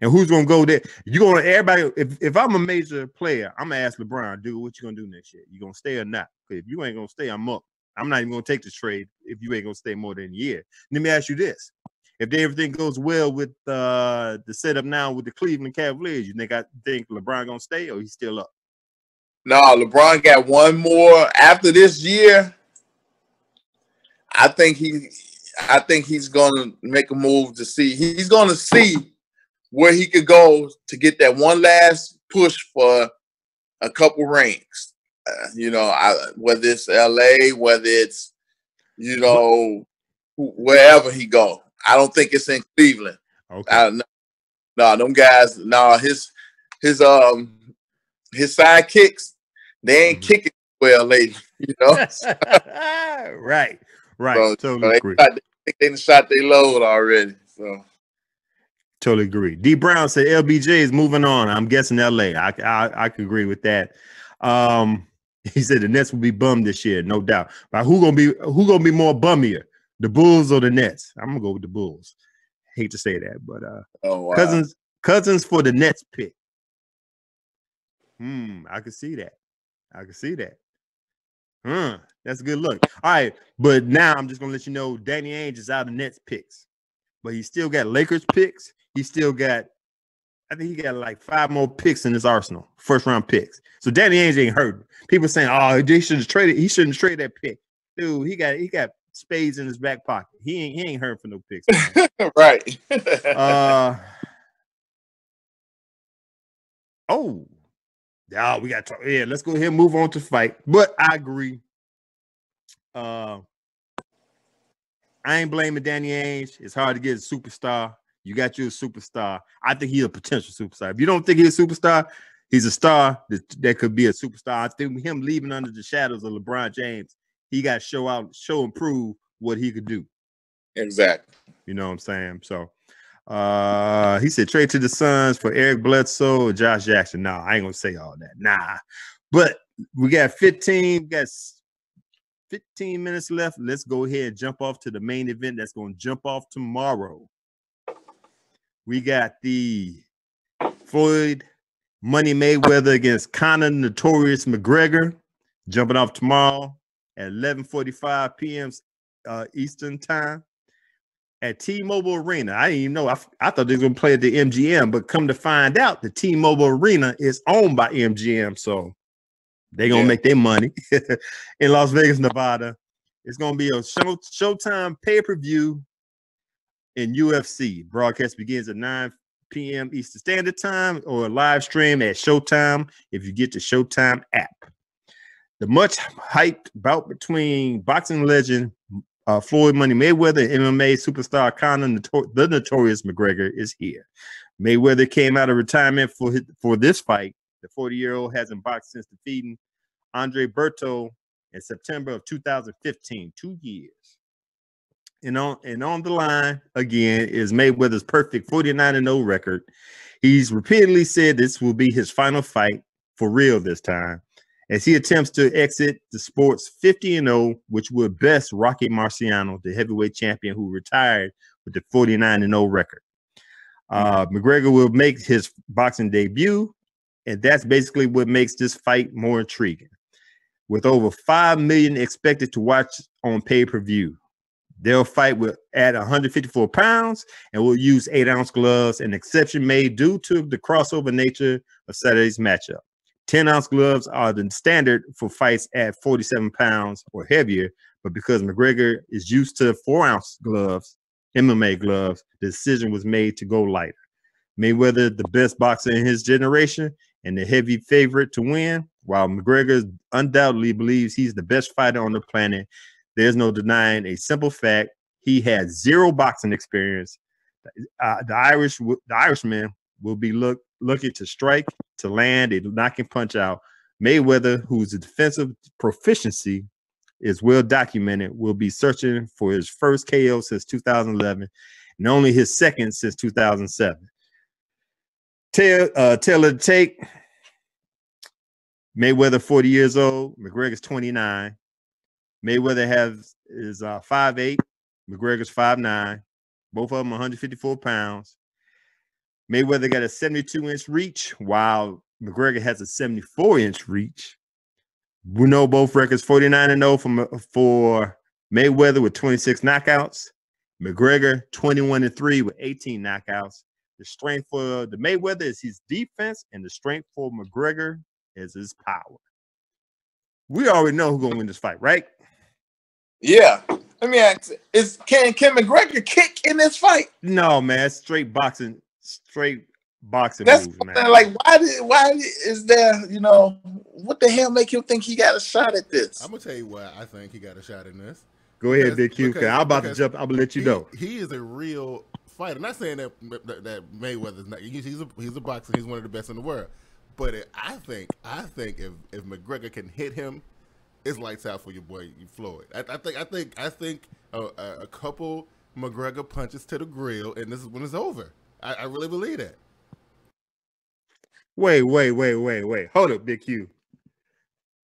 And who's gonna go there? Everybody. If I'm a major player, I'm gonna ask LeBron, dude, what you gonna do next year? You gonna stay or not? Because if you ain't gonna stay, I'm up. I'm not even gonna take this trade if you ain't gonna stay more than a year. Let me ask you this: if everything goes well with the setup now with the Cleveland Cavaliers, you think LeBron gonna stay or he's still up? No, LeBron got one more after this year. I think he's gonna make a move to see. He's gonna see where he could go to get that one last push for a couple rings. You know, whether it's LA, whether it's, you know, wherever he go. I don't think it's in Cleveland. Okay. No, them guys. No, his sidekicks, they ain't kicking well lately. You know, Right. so Totally agree. They shot their load already. So totally agree. D Brown said LBJ is moving on. I'm guessing LA. I could agree with that. He said the Nets will be bummed this year, no doubt. But who gonna be more bummier, the Bulls or the Nets? I'm gonna go with the Bulls. Hate to say that, but oh, wow. Cousins for the Nets pick. I can see that. That's a good look. All right, but now I'm just gonna let you know Danny Ainge is out of Nets picks, but he still got Lakers picks. He still got, I think he got like 5 more picks in his arsenal, first round picks. So Danny Ainge ain't hurt. People saying, "Oh, they should have traded. He shouldn't trade that pick." Dude, he got spades in his back pocket. He ain't hurt for no picks. Right. We got to talk. Yeah, let's go ahead and move on to fight. But I agree. I ain't blaming Danny Ainge. It's hard to get a superstar. You got you a superstar. I think he's a potential superstar. If you don't think he's a superstar, he's a star that could be a superstar. I think him leaving under the shadows of LeBron James, he got to show and prove what he could do. Exactly. You know what I'm saying? So he said trade to the Suns for Eric Bledsoe or Josh Jackson. No, I ain't gonna say all that. Nah. But we got 15 minutes left. Let's go ahead and jump off to the main event that's going to jump off tomorrow. We got the Floyd Money Mayweather against Conor Notorious McGregor jumping off tomorrow at 11:45 p.m. Eastern time at T-Mobile Arena. I didn't even know. I thought they were going to play at the MGM, but come to find out, the T-Mobile Arena is owned by MGM, so they're going to make their money in Las Vegas, Nevada. It's going to be a Showtime pay-per-view in UFC. Broadcast begins at 9 p.m. Eastern Standard Time or a live stream at Showtime if you get the Showtime app. The much hyped bout between boxing legend Floyd Money Mayweather and MMA superstar Conor the Notorious McGregor is here. Mayweather came out of retirement for this fight. The 40-year-old hasn't boxed since defeating Andre Berto in September of 2015, 2 years. And on the line again is Mayweather's perfect 49-0 record. He's repeatedly said this will be his final fight for real this time, as he attempts to exit the sport's 50-0, which would best Rocky Marciano, the heavyweight champion who retired with the 49-0 record. McGregor will make his boxing debut, and that's basically what makes this fight more intriguing. With over 5 million expected to watch on pay-per-view, they'll fight at 154 pounds and will use 8-ounce gloves, an exception made due to the crossover nature of Saturday's matchup. 10-ounce gloves are the standard for fights at 47 pounds or heavier, but because McGregor is used to 4-ounce gloves, MMA gloves, the decision was made to go lighter. Mayweather, the best boxer in his generation and the heavy favorite to win, while McGregor undoubtedly believes he's the best fighter on the planet. There's no denying a simple fact. He has zero boxing experience. The Irishman will be looking to strike, to land a knocking punch out. Mayweather, whose defensive proficiency is well documented, will be searching for his first KO since 2011 and only his second since 2007. Tail of the tape, Mayweather 40 years old, McGregor's 29. Mayweather is 5'8", McGregor's 5'9", both of them 154 pounds. Mayweather got a 72-inch reach, while McGregor has a 74-inch reach. We know both records 49-0 for Mayweather with 26 knockouts. McGregor 21-3 with 18 knockouts. The strength for the Mayweather is his defense, and the strength for McGregor is his power. We already know who's gonna win this fight, right? Yeah. Let me ask: can McGregor kick in this fight? No, man. Straight boxing That's moves, man. Like, why is there? You know, what the hell make you think he got a shot at this? I'm gonna tell you why I think he got a shot in this. Go ahead, Big Q. I'm about to jump. I'm gonna let you know. He is a real fighter. I'm not saying that Mayweather's not. He's a boxer. He's one of the best in the world. But I think if McGregor can hit him, it's lights out for your boy Floyd. I think a couple McGregor punches to the grill, and this is when it's over. I really believe that. Wait. Hold up, Big Q.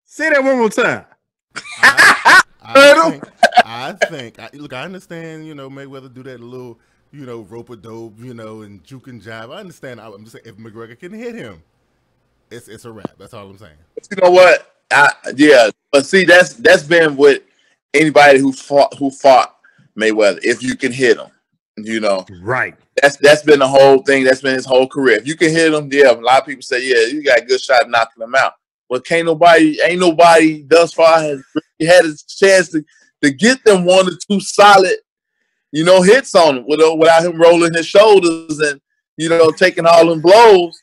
Say that one more time. I think. Look, I understand. Mayweather do that little, rope-a-dope, and juke and jive. I understand. I'm just saying, if McGregor can hit him, it's a wrap. That's all I'm saying. You know what? Yeah, but see, that's been with anybody who fought Mayweather. If you can hit him, right. That's been the whole thing. That's been his whole career. If you can hit him, yeah. A lot of people say, yeah, you got a good shot of knocking him out. But ain't nobody thus far has really had a chance to get them one or two solid, hits on him without him rolling his shoulders and taking all them blows,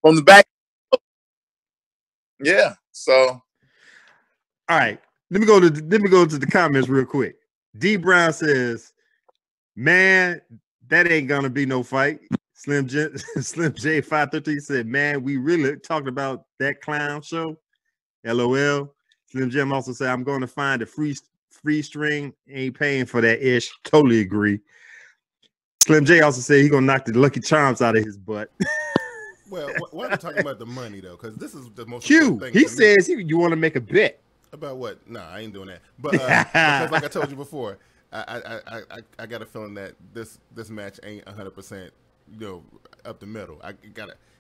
from the back. Yeah. So, all right. Let me go to the comments real quick. D Brown says, "Man, that ain't gonna be no fight." Slim J 513 said, "Man, we really talked about that clown show." LOL. Slim Jim also said, "I'm going to find a free string. Ain't paying for that ish." Totally agree. Slim J also said he's gonna knock the Lucky Charms out of his butt. Well, why are we talking about the money though? Because this is the most Q. Thing He says you want to make a bet about what? No, I ain't doing that. But because, like I told you before, I got a feeling that this match ain't 100%, up the middle.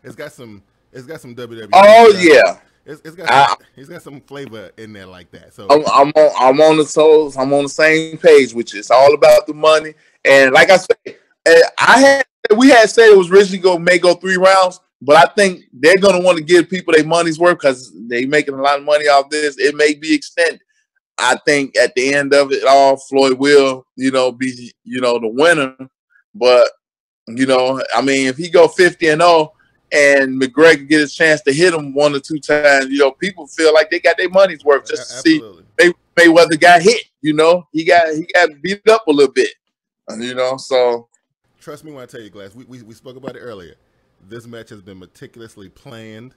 It's got some WWE. Oh yeah. It's got some flavor in there like that. So I'm on the same page with you. It's all about the money. And like I said, we had said it was originally may go 3 rounds, but I think they're gonna want to give people their money's worth because they making a lot of money off this. It may be extended. I think at the end of it all, Floyd will, be, the winner. But, I mean, if he go 50-0 and McGregor get his chance to hit him 1 or 2 times, people feel like they got their money's worth just to see Mayweather got hit. He got beat up a little bit. So trust me when I tell you, Glass. We spoke about it earlier. This match has been meticulously planned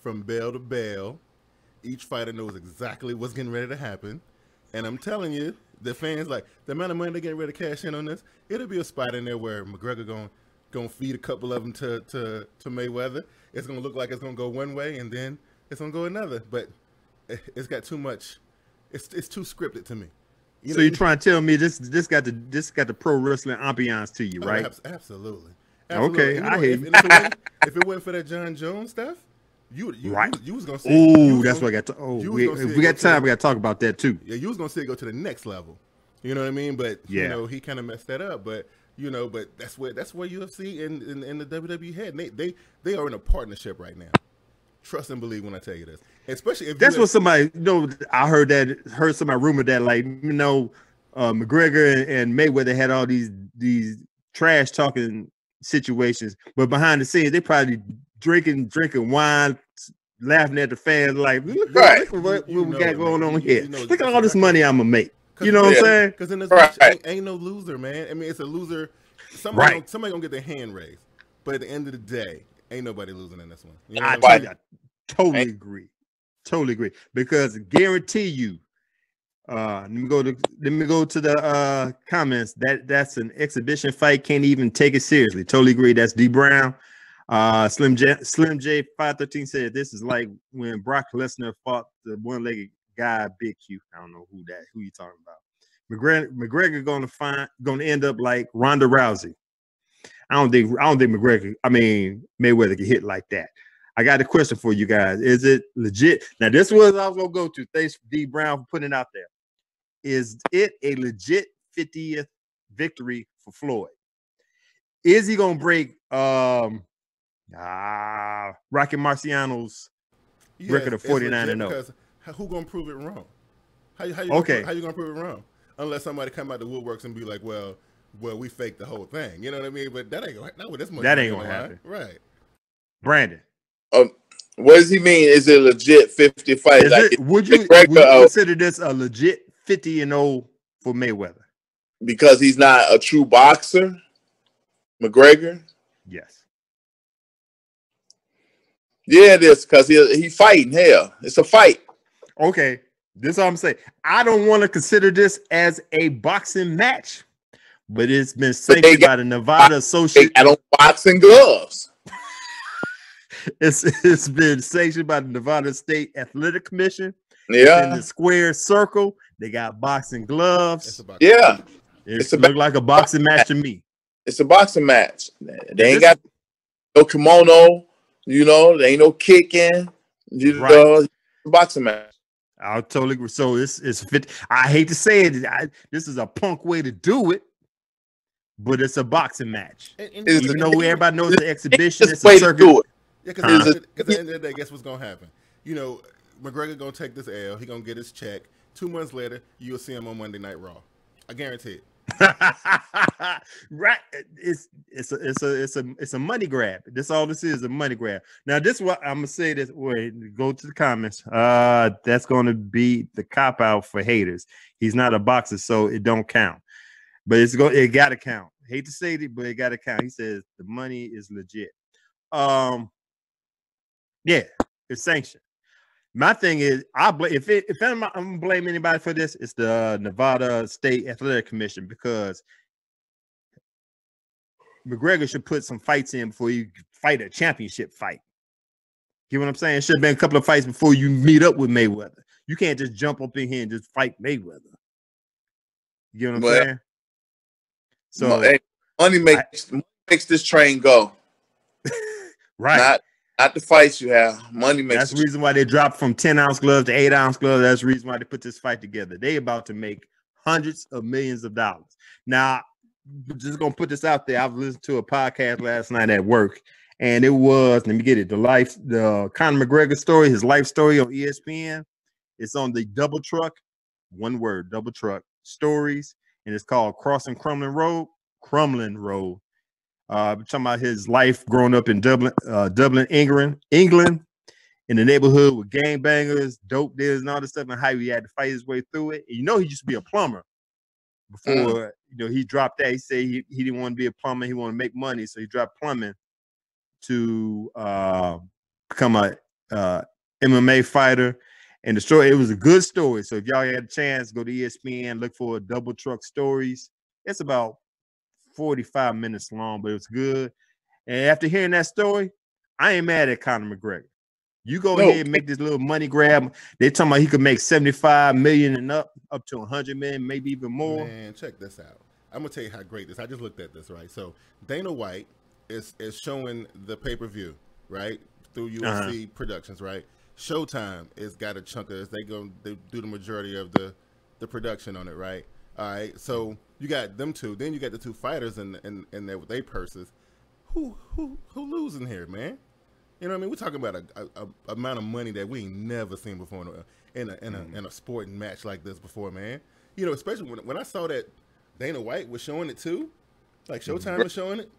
from bell to bell. Each fighter knows exactly what's getting ready to happen. And I'm telling you, the fans, like, the amount of money they're getting ready to cash in on this, it'll be a spot in there where McGregor gonna feed a couple of them to Mayweather. It's going to look like it's going to go one way, and then it's going to go another. But it's got too much. It's too scripted to me. So you're trying to tell me this got the pro wrestling ambiance to you, right? Absolutely. Okay, I hear you. If it wasn't for that John Jones stuff, you was gonna say. Oh, that's what I got to. Oh, if we got time, we got to talk about that too. Yeah, you was gonna see it go to the next level. You know what I mean? But he kind of messed that up. But but that's where UFC and the WWE had. They are in a partnership right now. Trust and believe when I tell you this. Especially if that's what somebody I heard somebody rumor that McGregor and Mayweather had all these trash talking situations, but behind the scenes they probably drinking wine, laughing at the fans like, look what we got going on here. Look at all this money I'm gonna make. You know what I'm saying? Because in this match ain't no loser, man. I mean, it's a loser. Somebody gonna get their hand raised, but at the end of the day, ain't nobody losing in this one. You know I totally agree. Because I guarantee you, let me go to the comments. That's an exhibition fight. Can't even take it seriously. Totally agree. That's D Brown. Slim J 513 said this is like when Brock Lesnar fought the one-legged guy, Big Q. I don't know who you talking about. McGregor gonna end up like Ronda Rousey. I don't think Mayweather can hit like that. I got a question for you guys. Is it legit? Now, this was I was gonna go to. Thanks, D Brown, for putting it out there. Is it a legit 50th victory for Floyd? Is he gonna break Rocky Marciano's record of 49-0? Because who gonna prove it wrong? How you gonna prove it wrong? Unless somebody come out the woodworks and be like, well, we faked the whole thing. You know what I mean? But that ain't gonna happen. That ain't gonna happen. Right. Brandon. What does he mean? Is it a legit 50 fight? Would you consider this a legit 50-0 for Mayweather? Because he's not a true boxer, McGregor? Yes. Yeah, it is, because he fighting. Hell, it's a fight. Okay. This is what I'm saying. I don't want to consider this as a boxing match, but it's been sanctioned by the Nevada Association. I don't boxing gloves. It's been sanctioned by the Nevada State Athletic Commission. Yeah. It's in the square circle. They got boxing gloves. Yeah. It looked like a boxing match to me. It's a boxing match. They ain't got no kimono, they ain't no kicking. It's a boxing match. I'll totally agree. So it's fit. I hate to say it. This is a punk way to do it, but it's a boxing match. Even though everybody knows the exhibition, it's a circuit. Yeah, because at the end of the day, guess what's gonna happen? McGregor gonna take this L. He gonna get his check. 2 months later, you'll see him on Monday Night Raw. I guarantee it. Right. It's a money grab. That's all this is, a money grab. Now, this is what I'm gonna say. This wait, go to the comments. That's gonna be the cop out for haters. He's not a boxer, so it don't count. But it gotta count. Hate to say it, but it gotta count. He says the money is legit. Yeah, it's sanctioned. My thing is, if I'm gonna blame anybody for this, it's the Nevada State Athletic Commission, because McGregor should put some fights in before you fight a championship fight. You know what I'm saying? It should have been a couple of fights before you meet up with Mayweather. You can't just jump up in here and just fight Mayweather. You know what I'm saying? So money makes this train go. Right. Not the fights you have. Money makes. That's the reason why they dropped from 10-ounce gloves to 8-ounce gloves. That's the reason why they put this fight together. They about to make hundreds of millions of dollars. Now, just gonna put this out there. I was listening to a podcast last night at work, and it was, let me get it, the Conor McGregor story, his life story on ESPN. It's on the Double Truck, one word, Double Truck Stories, and it's called Crossing Crumlin Road. Talking about his life growing up in Dublin, England, in the neighborhood with gangbangers, dope dealers, and all this stuff, and how he had to fight his way through it. And he used to be a plumber before he dropped that. He said he didn't want to be a plumber, he wanted to make money, so he dropped plumbing to become a MMA fighter. And the story, it was a good story. So if y'all had a chance, go to ESPN, look for Double Truck Stories. It's about 45 minutes long, but it was good. And after hearing that story, I ain't mad at Conor McGregor. You go ahead and make this little money grab. They're talking about he could make 75 million and up to 100 million, maybe even more. Man, check this out. I'm gonna tell you how great this. I just looked at this, right? So Dana White is showing the pay-per-view, right, through UFC Productions, right? Showtime has got a chunk of this. They do the majority of the production on it, right? All right, so you got them two. Then you got the two fighters and they purses. Who losing here, man? You know what I mean? We're talking about a amount of money that we ain't never seen before in a sporting match like this before, man. Especially when I saw that Dana White was showing it too, like Showtime was showing it,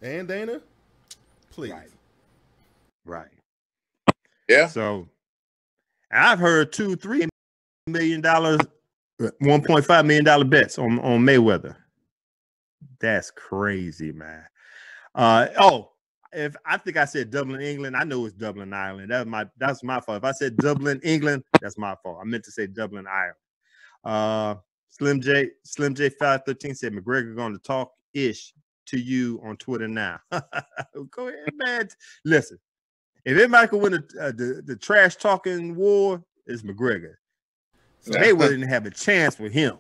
and Dana, please, right, yeah. So I've heard $2-3 million. $1.5 million bets on Mayweather. That's crazy, man. If I think I said Dublin, England, I know it's Dublin, Ireland. That's my fault. If I said Dublin, England, that's my fault. I meant to say Dublin, Ireland. Slim J 513 said McGregor going to talk ish to you on Twitter now. Go ahead, man. Listen, if anybody could win the trash talking war, it's McGregor. So Mayweather didn't have a chance with him.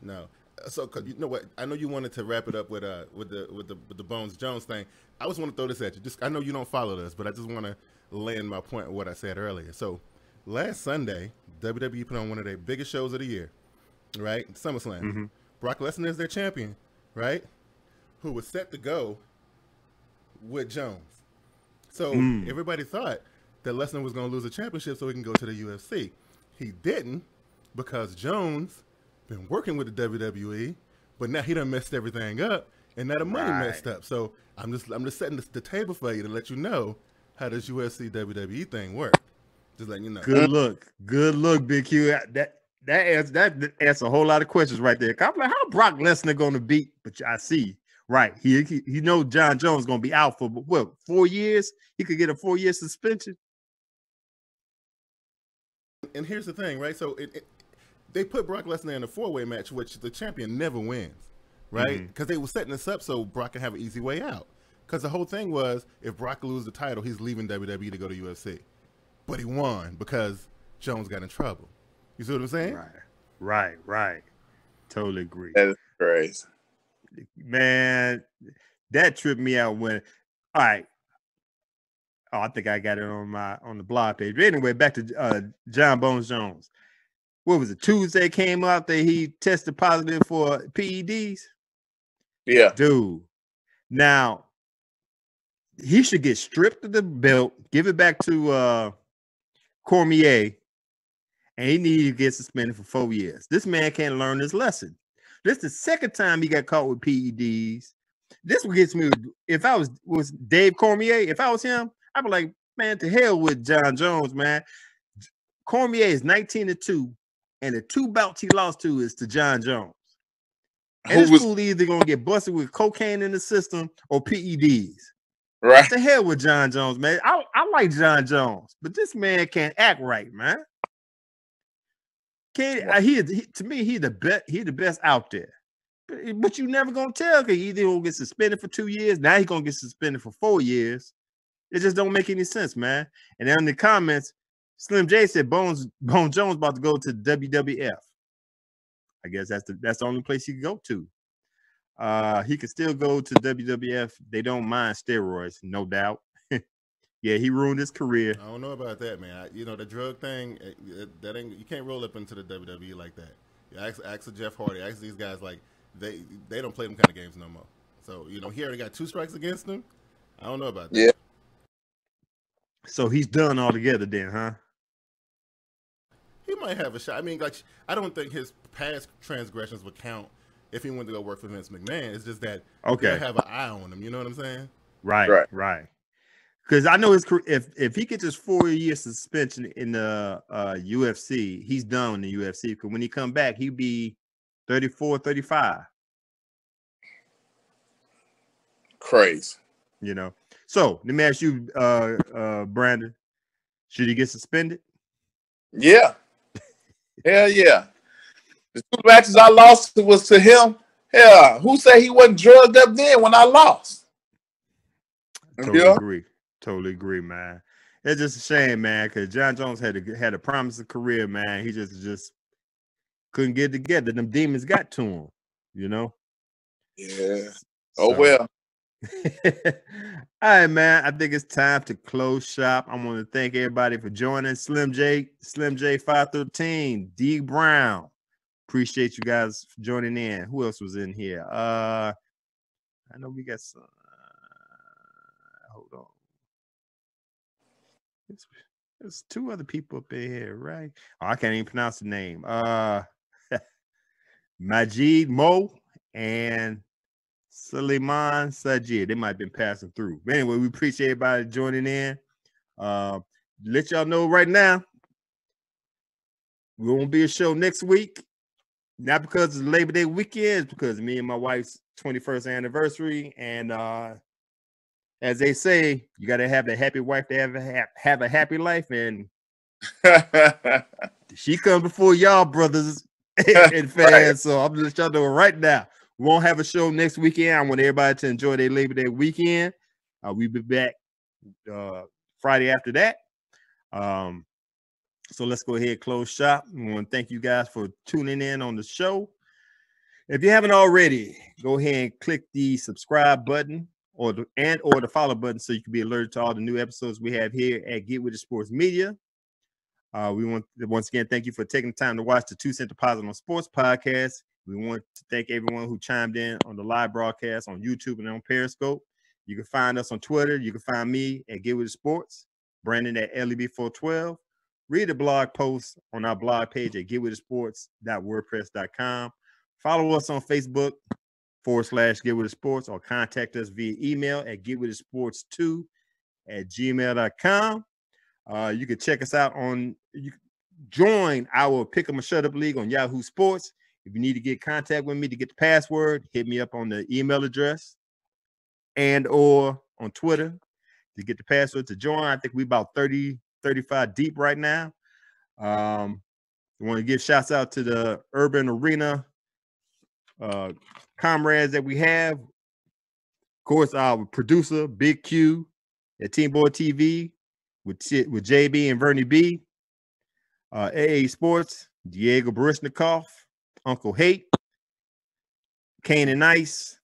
No. So, cause you know what? I know you wanted to wrap it up with the Bones Jones thing. I just want to throw this at you. I know you don't follow this, but I just want to land my point of what I said earlier. So, last Sunday, WWE put on one of their biggest shows of the year, right? SummerSlam. Mm-hmm. Brock Lesnar is their champion, right? Who was set to go with Jones. So everybody thought that Lesnar was going to lose the championship so he can go to the UFC. He didn't. Because Jones been working with the WWE, but now he done messed everything up, and now the money messed up. So I'm just setting the table for you to let you know how this UFC WWE thing work. Just letting you know. Good look, Big Q. That answers a whole lot of questions right there. I'm like, how Brock Lesnar going to beat? But I see, right? He know John Jones going to be out for 4 years. He could get a 4-year suspension. And here's the thing, right? So they put Brock Lesnar in a 4-way match, which the champion never wins, right? Because they were setting this up so Brock can have an easy way out. Because the whole thing was, if Brock loses the title, he's leaving WWE to go to UFC. But he won because Jones got in trouble. You see what I'm saying? Right. Totally agree. That is crazy. Man, that tripped me out when, all right. Oh, I think I got it on the blog page. But anyway, back to John Bones Jones. What was it? Tuesday came out that he tested positive for PEDs. Yeah. Dude. Now, he should get stripped of the belt, give it back to Cormier, and he needs to get suspended for 4 years. This man can't learn his lesson. This is the second time he got caught with PEDs. This what gets me. If I was Dave Cormier, if I was him, I'd be like, man, to hell with John Jones, man. Cormier is 19-2, and the 2 bouts he lost to is to John Jones. And this fool either gonna get busted with cocaine in the system or PEDs. Right. To hell with John Jones, man. I like John Jones, but this man can't act right, man. To me, he the best out there. But you never gonna tell, because he either gonna get suspended for 2 years. Now he's gonna get suspended for 4 years. It just don't make any sense, man. And then in the comments, Slim J said Bone Jones about to go to WWF. I guess that's the only place he can go to. He can still go to WWF. They don't mind steroids, no doubt. Yeah, he ruined his career. I don't know about that, man. The drug thing, that ain't, you can't roll up into the WWE like that. Ask Jeff Hardy, ask these guys, like they don't play them kind of games no more. So he already got 2 strikes against him. I don't know about that. Yeah. So he's done altogether then, huh? He might have a shot. I mean, I don't think his past transgressions would count if he went to go work for Vince McMahon. It's just that they have an eye on him. You know what I'm saying? Right. Because I know if he gets his 4-year suspension in the UFC, he's done in the UFC. Because when he come back, he'll be 34, 35. Crazy. So let me ask you, Brandon, should he get suspended? Yeah. Hell yeah. The 2 matches I lost was to him. Hell, who said he wasn't drugged up then when I lost? Totally agree, man. It's just a shame, man, because John Jones had a promising career, man. He just couldn't get it together. Them demons got to him, Yeah. Well. All right, man. I think it's time to close shop. I want to thank everybody for joining. Slim J 513, D Brown. Appreciate you guys for joining in. Who else was in here? I know we got some. Hold on. There's 2 other people up in here, right? Oh, I can't even pronounce the name. Majid Mo and Suleiman Sajid. They might have been passing through. But anyway, we appreciate everybody joining in. Let y'all know right now, we won't be a show next week. Not because it's Labor Day weekend, it's because me and my wife's 21st anniversary. And as they say, you got to have a happy wife to have a happy life. And she comes before y'all, brothers and fans. Right. So I'm just y'all know right now. We won't have a show next weekend. I want everybody to enjoy their Labor Day weekend. We'll be back Friday after that. So let's go ahead and close shop. We want to thank you guys for tuning in on the show. If you haven't already, go ahead and click the subscribe button or the follow button so you can be alerted to all the new episodes we have here at Get With It Sports Media. We want to once again thank you for taking the time to watch the 2 Cent Deposit on Sports podcast. We want to thank everyone who chimed in on the live broadcast on YouTube and on Periscope. You can find us on Twitter. You can find me at Get With It Sports, Brandon at LEB412. Read the blog post on our blog page at getwithitsports.wordpress.com. Follow us on Facebook /Get With It Sports, or contact us via email at getwithitsports2@gmail.com. You can check us out you can join our Pick 'em or Shut Up League on Yahoo Sports. If you need to get in contact with me to get the password, hit me up on the email address or on Twitter to get the password to join. I think we're about 30, 35 deep right now. I want to give shouts out to the Urban Arena comrades that we have. Of course, our producer, Big Q at Team Boy TV with JB and Vernie B. AA Sports, Diego Barishnikov, Uncle Hate, Kane and Ice,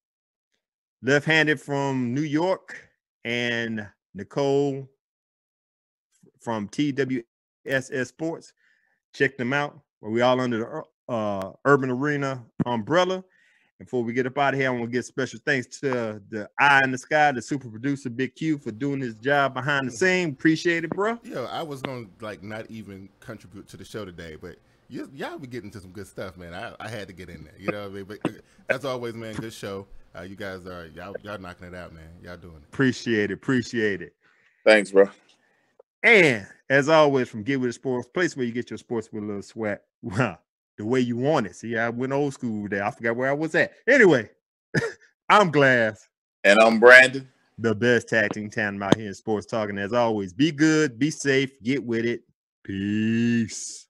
left-handed from New York, and Nicole from TWSS Sports. Check them out. We all under the Urban Arena umbrella. And before we get up out of here, I want to give special thanks to the eye in the sky, the super producer Big Q, for doing his job behind the scene. Appreciate it, bro. Yo, I was gonna not even contribute to the show today, but y'all be getting to some good stuff, man. I had to get in there. You know what I mean? But as always, man, good show. You guys are y'all knocking it out, man. Y'all doing it. Appreciate it. Thanks, bro. And as always, from Get With It Sports, place where you get your sports with a little sweat. The way you want it. See, I went old school there. I forgot where I was at. Anyway, I'm Glass. And I'm Brandon. The best tag team tandem out here in sports talking. As always, be good, be safe, get with it. Peace.